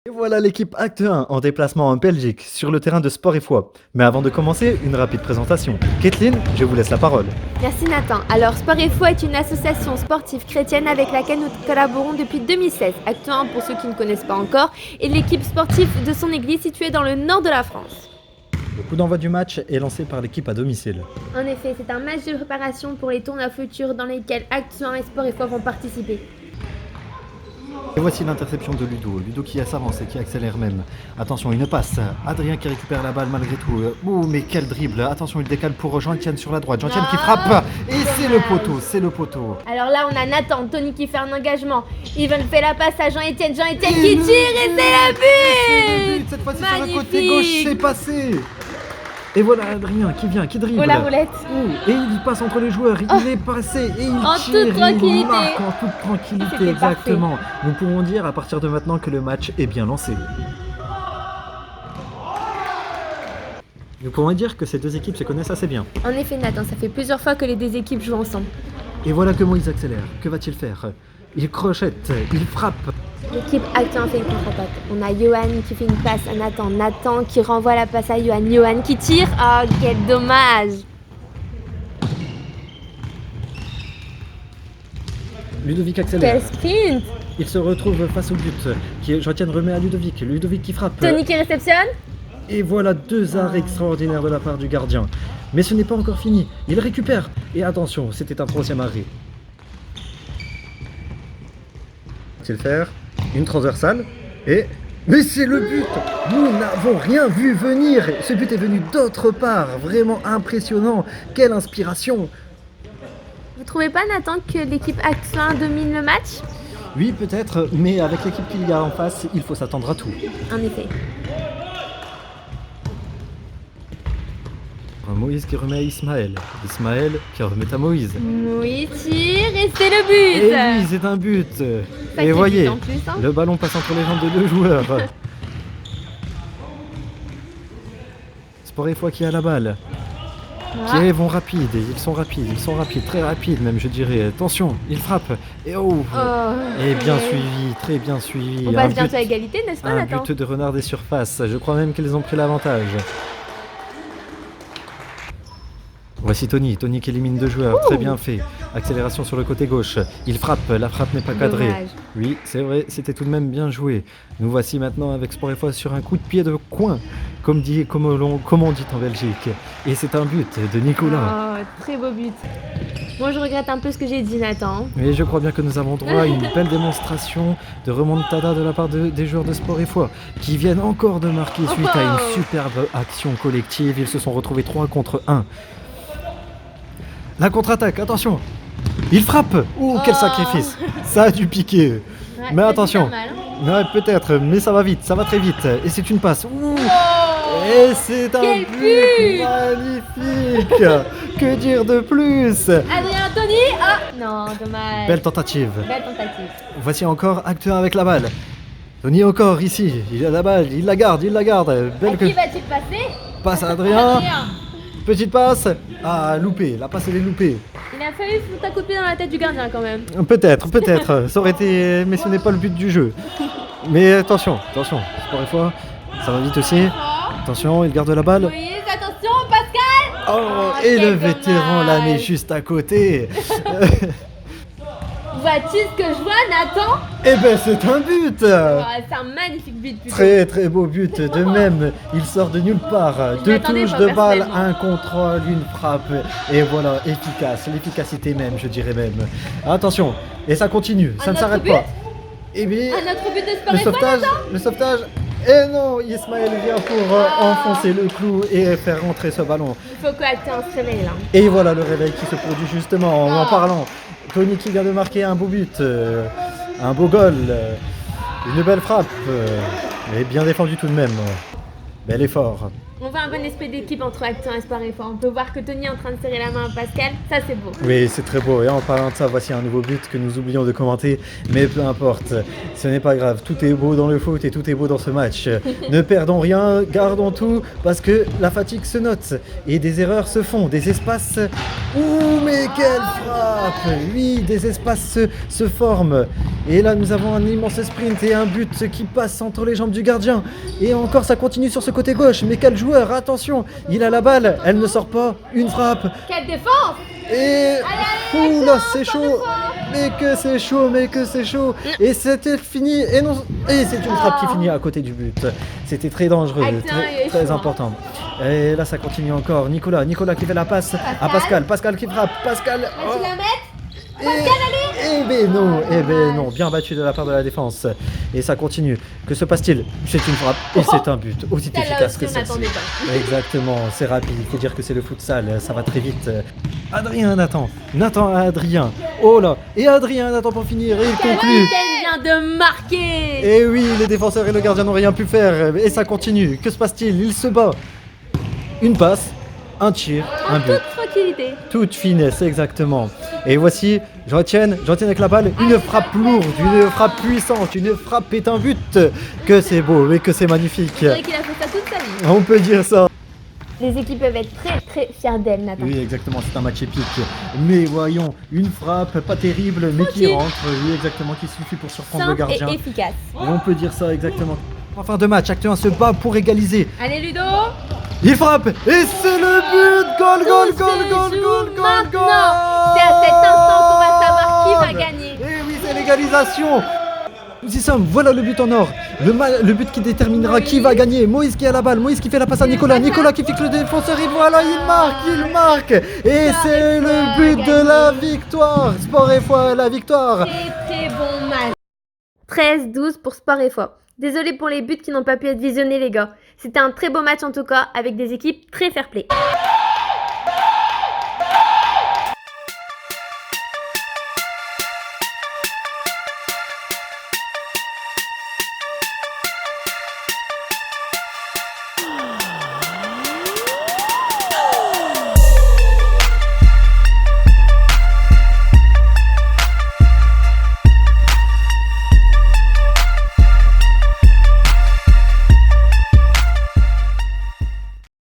Et voilà l'équipe Acte 1 en déplacement en Belgique sur le terrain de Sport et Foi. Mais avant de commencer, une rapide présentation. Kathleen, je vous laisse la parole. Merci Nathan. Alors Sport et Foi est une association sportive chrétienne avec laquelle nous collaborons depuis 2016. Acte 1 pour ceux qui ne connaissent pas encore est l'équipe sportive de son église située dans le nord de la France. Le coup d'envoi du match est lancé par l'équipe à domicile. En effet, c'est un match de préparation pour les tournois futurs dans lesquels Acte 1 et Sport et Foi vont participer. Et voici l'interception de Ludo. Ludo qui s'avance et qui accélère même. Attention, une passe. Adrien qui récupère la balle malgré tout. Ouh, mais quel dribble. Attention, il décale pour Jean-Etienne sur la droite. Jean-Etienne qui frappe. Et c'est le poteau, c'est le poteau. Alors là, on a Nathan, Tony qui fait un engagement. Ivan fait la passe à Jean-Etienne. Jean-Etienne qui tire et c'est le but. Cette fois-ci sur Magnifique. le côté gauche, c'est passé. Et voilà Adrien qui vient, qui dribble. Oh la roulette. Et il passe entre les joueurs, il est passé et il En tire, toute tranquillité. il marque en toute tranquillité, C'était exactement. Nous pouvons dire à partir de maintenant que le match est bien lancé. Nous pouvons dire que ces deux équipes se connaissent assez bien. En effet Nathan, ça fait plusieurs fois que les deux équipes jouent ensemble. Et voilà que Moïse accélère. Que va-t-il faire? Il crochette, il frappe. L'équipe Acte 1 fait une contre-attaque. On a Johan qui fait une passe à Nathan. Nathan qui renvoie la passe à Johan. Johan qui tire. Oh, quel dommage. Ludovic accélère. Quel sprint. Il se retrouve face au but. Jean-Etienne remet à Ludovic. Ludovic qui frappe. Tony qui réceptionne. Et voilà deux arrêts extraordinaires de la part du gardien. Mais ce n'est pas encore fini. Il récupère. Et attention, c'était un troisième arrêt. C'est le faire. Une transversale. Et... Mais c'est le but! Nous n'avons rien vu venir. Ce but est venu d'autre part. Vraiment impressionnant. Quelle inspiration! Vous trouvez pas Nathan que l'équipe Acte 1 domine le match? Oui, peut-être. Mais avec l'équipe qu'il y a en face, il faut s'attendre à tout. En effet. Moïse qui remet à Ismaël. Ismaël qui remet à Moïse. Oui, tire et c'est le but. Et oui, c'est un but. Sacré Et voyez, but en plus, hein. le ballon passe entre les jambes de deux joueurs. Sport et Foi qui a la balle. Qui vont rapides, ils sont rapides, très rapides même je dirais. Attention, il frappe. Et oh, et bien suivi, très bien suivi. On passe bientôt à égalité, n'est-ce pas Un Nathan? but de Renard des surfaces. Je crois même qu'ils ont pris l'avantage. Voici Tony qui élimine deux joueurs, très bien fait. Accélération sur le côté gauche, il frappe, la frappe n'est pas cadrée. Dommage. Oui, c'est vrai, c'était tout de même bien joué. Nous voici maintenant avec Sport et Foi sur un coup de pied de coin, comme on dit en Belgique. Et c'est un but de Nicolas. Oh, très beau but. Moi je regrette un peu ce que j'ai dit Nathan. Mais je crois bien que nous avons droit à une belle démonstration de remontada de la part des joueurs de Sport et Foi, qui viennent encore de marquer suite à une superbe action collective. Ils se sont retrouvés 3 contre 1. La contre-attaque, attention. Il frappe. Quel sacrifice. Ça a dû piquer. Ouais, Mais ça fait attention. pas mal, hein. Ouais, peut-être, mais ça va vite, ça va très vite. Et c'est une passe. Et c'est un Quel but but. magnifique. Que dire de plus? Adrien Tony. Ah non, dommage. Belle tentative. Belle tentative. Voici encore Acte 1 avec la balle. Tony encore ici, il a la balle, il la garde. À Belle qui va-t-il passer? passe à Adrien. Adrien. Petite passe. Ah, loupé, la passe elle est loupée. Il a fallu foutre un coup de pied dans la tête du gardien quand même. Peut-être, ça aurait été... Mais ce n'est pas le but du jeu. Mais attention, Sport et Foi, ça va vite aussi. Attention, il garde la balle. Oui, attention, Pascal. Oh, Oh, et le quel vétéran la met dommage. juste à côté. Vois-tu ce que je vois, Nathan? Eh ben c'est un but. Oh, c'est un magnifique but plutôt. Très très beau but. De même, il sort de nulle part. Je Deux m'attendais touches pas, de balle, personnellement. un contrôle, une frappe. Et voilà, efficace. L'efficacité même, je dirais même. Attention, et ça continue, ça ne autre s'arrête but pas. Et bien, Un autre but de Sport le et Foi, sauvetage, Nathan? le sauvetage. Et non, Ismaël vient pour enfoncer le clou et faire rentrer ce ballon. Il faut que Acte 1 se réveille là. Et voilà le réveil qui se produit justement en parlant. Tony qui vient de marquer un beau but, un beau goal, une belle frappe, et bien défendu tout de même. Bel effort. On voit un bon esprit d'équipe entre Acton et Sport et Foi. On peut voir que Tony est en train de serrer la main à Pascal. Ça, c'est beau. Oui, c'est très beau. Et en parlant de ça, voici un nouveau but que nous oublions de commenter. Mais peu importe, ce n'est pas grave. Tout est beau dans le foot et tout est beau dans ce match. Ne perdons rien, gardons tout, parce que la fatigue se note. Et des erreurs se font, des espaces... Ouh, mais quelle frappe! Oui, des espaces se forment. Et là, nous avons un immense sprint et un but qui passe entre les jambes du gardien. Et encore, ça continue sur ce côté gauche. Mais quel joueur! Attention, il a la balle, elle ne sort pas. Une frappe. Quelle défense! Et... Ouh là, c'est chaud! Mais que c'est chaud, mais que c'est chaud! Et c'était fini, et non... Et c'est une frappe qui finit à côté du but. C'était très dangereux, très important. Et là, ça continue encore. Nicolas qui fait la passe à Pascal. Pascal qui frappe. Pascal... Vas-tu la mettre? Eh ben non, bien battu de la part de la défense. Et ça continue. Que se passe-t-il? C'est une frappe et c'est un but. Aussi efficace que ça. Exactement, c'est rapide. Il faut dire que c'est le futsal, ça va très vite. Adrien Nathan à Adrien. Oh là, et Adrien Nathan pour finir et il conclut. Vient de marquer. Et oui, les défenseurs et le gardien n'ont rien pu faire. Et ça continue. Que se passe-t-il? Il se bat. Une passe. Un tir, un but. Toute tranquillité. Toute finesse, exactement. Et voici, je retiens avec la balle, une frappe lourde, une frappe puissante, une frappe est un but. Que c'est beau et que c'est magnifique. C'est vrai qu'il a fait ça toute sa vie. On peut dire ça. Les équipes peuvent être très très fières d'elle, Nathan. Oui, exactement, c'est un match épique. Mais voyons, une frappe pas terrible, mais qui rentre. Oui, exactement, qui suffit pour surprendre le gardien. Et efficace. Et on peut dire ça, exactement. En fin de match, Acte 1 se bat pour égaliser. Allez, Ludo. Il frappe et c'est le but. Goal. C'est à cet instant qu'on va savoir qui va gagner. Et oui, c'est l'égalisation. Nous y sommes, voilà le but en or. Le but qui déterminera qui va gagner. Moïse qui a la balle, Moïse qui fait la passe à Nicolas qui fixe le défenseur et voilà, il marque. Et c'est le but de la victoire. Sport et Foi, la victoire. Très bon match. 13-12 pour Sport et Foi. Désolé pour les buts qui n'ont pas pu être visionnés, les gars. C'était un très beau match en tout cas, avec des équipes très fair-play.